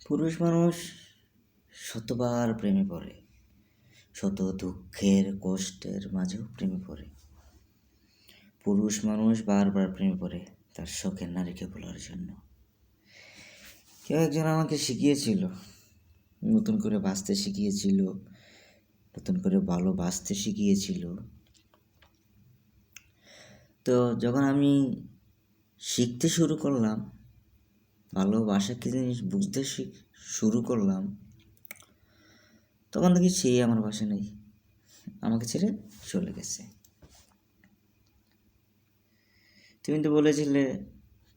পুরুষ মানুষ শতবার প্রেমে পড়ে, শত দুঃখের কষ্টের মাঝেও প্রেমে পড়ে। পুরুষ মানুষ বারবার প্রেমে পড়ে তার শখের নারীকে ভোলার জন্য। কেউ একজন আমাকে শিখিয়েছিল, নতুন করে বাঁচতে শিখিয়েছিল, নতুন করে ভালোবাসতে শিখিয়েছিল। তো যখন আমি শিখতে শুরু করলাম, ভালোবাসা কি জিনিস বুঝতে শুরু করলাম, তখন দেখি সেই আমার পাশে নেই, আমাকে ছেড়ে চলে গেছে। তুমি তো বলেছিলে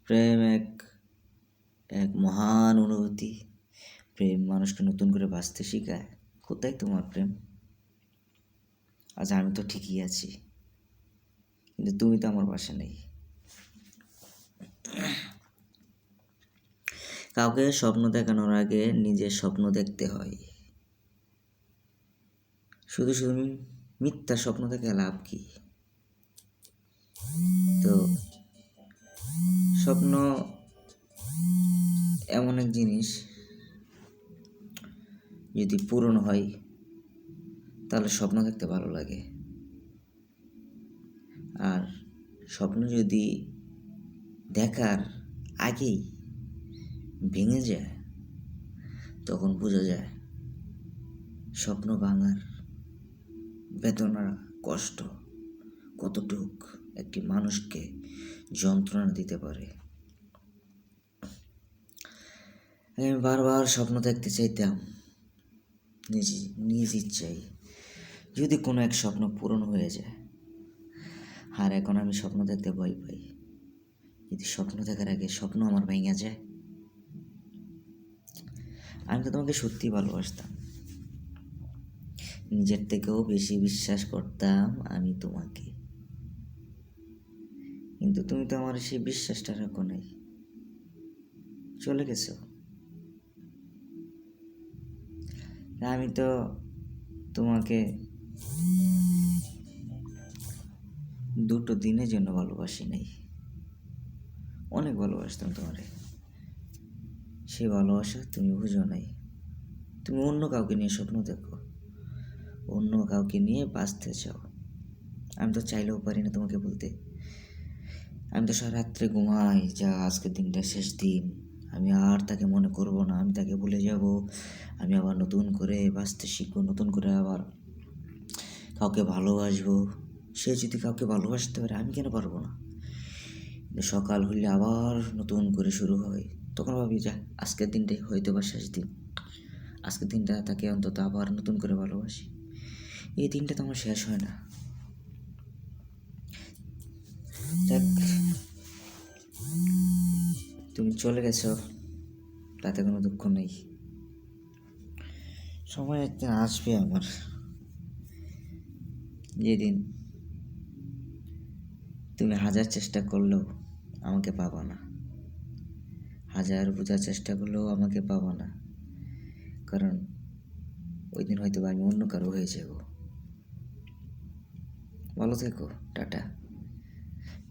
প্রেম এক এক মহান অনুভূতি, প্রেম মানুষকে নতুন করে বাঁচতে শেখায়। কোথায় তোমার প্রেম? আজ আমি তো ঠিকই আছি, কিন্তু তুমি তো আমার পাশে নেই। কাউকে স্বপ্ন দেখানোর আগে নিজের স্বপ্ন দেখতে হয়। শুধু শুধু মিথ্যা স্বপ্ন দেখে লাভ কি? তো স্বপ্ন এমন এক জিনিস, যদি পূরণ হয় তাহলে স্বপ্ন দেখতে ভালো লাগে। আর স্বপ্ন যদি দেখার আগেই ভেঙে যায়, তখন বোঝা যায় স্বপ্ন ভাঙার বেদনা, কষ্ট কতটুক একটি মানুষকে যন্ত্রণা দিতে পারে। আমি বারবার স্বপ্ন দেখতে চাইতাম নিজ ইচ্ছাই, যদি কোনো এক স্বপ্ন পূরণ হয়ে যায়। আর এখন আমি স্বপ্ন দেখতে ভয় পাই, যদি স্বপ্ন দেখার আগে স্বপ্ন আমার ভেঙে যায়। আমি তো তোমাকে সত্যি ভালোবাসতাম, নিজের থেকেও বেশি বিশ্বাস করতাম আমি তোমাকে, কিন্তু তুমি তো আমার সেই বিশ্বাসটা রাখো নাই, চলে গেছো। আমি তো তোমাকে দুটো দিনের জন্য ভালোবাসি নাই, অনেক ভালোবাসতাম তোমারে। সেই ভালোবাসা তুমি বুঝো নাই, তুমি অন্য কাউকে নিয়ে স্বপ্ন দেখো, অন্য কাউকে নিয়ে বাঁচতে চাও। আমি তো চাইলেও পারি না তোমাকে বলতে। আমি তো সারা রাত্রে ঘুমাই যা আজকের দিনটা শেষ দিন, আমি আর তাকে মনে করব না, আমি তাকে ভুলে যাব, আমি আবার নতুন করে বাঁচতে শিখবো, নতুন করে আবার কাউকে ভালোবাসবো। সে যদি কাউকে ভালোবাসতে পারে, আমি কেন পারবো না? সকাল হইলে আবার নতুন করে শুরু হয়, তখন ভাবি যা আজকের দিনটাই হয়তো বা শেষ দিন, আজকের দিনটা তাকে অন্তত আবার নতুন করে ভালোবাসি। এই দিনটা তো আমার শেষ হয় না। যাক, তুমি চলে গেছো, তাতে কোনো দুঃখ নেই। সময় একদিন আসবে আমার, যেদিন তুমি হাজার চেষ্টা করলেও আমাকে পাবা না, হাজার বোঝার চেষ্টা করলেও আমাকে পাবা না, কারণ ওই দিন হয়তো আমি অন্য কারো হয়ে যাব। ভালো থেকো, টাটা।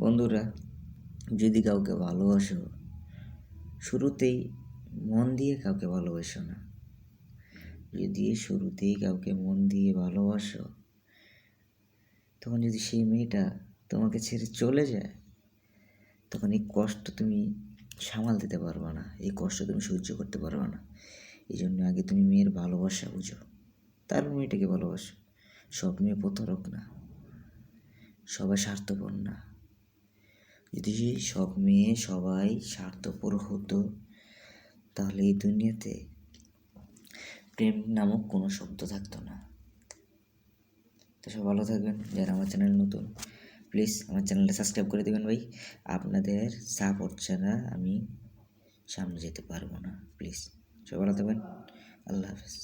বন্ধুরা, যদি কাউকে ভালোবাসো, শুরুতেই মন দিয়ে কাউকে ভালোবাসো না। যদি শুরুতেই কাউকে মন দিয়ে ভালোবাসো, তখন যদি সেই মেয়েটা তোমাকে ছেড়ে চলে যায়, তখন এই কষ্ট তুমি সামাল দিতে পারবে না, এই কষ্ট তুমি সহ্য করতে পারবে না। এই জন্য আগে তুমি মেয়ের ভালোবাসা বুঝো, তারপর মেয়েটাকে ভালোবাসো। সব মেয়ে প্রতারক না, সবাই স্বার্থপর না। যদি সব মেয়ে সবাই স্বার্থপর হতো, তাহলে এই দুনিয়াতে প্রেম নামক কোনো শব্দ থাকতো না। তো সব ভালো থাকবেন। যারা আমার চ্যানেল নতুন, প্লিজ আমার চ্যানেলটা সাবস্ক্রাইব করে দেবেন ভাই। আপনাদের সাপোর্ট ছাড়া আমি সামনে যেতে পারবো না। প্লিজ সব ভালো থাকবেন। আল্লাহ হাফেজ।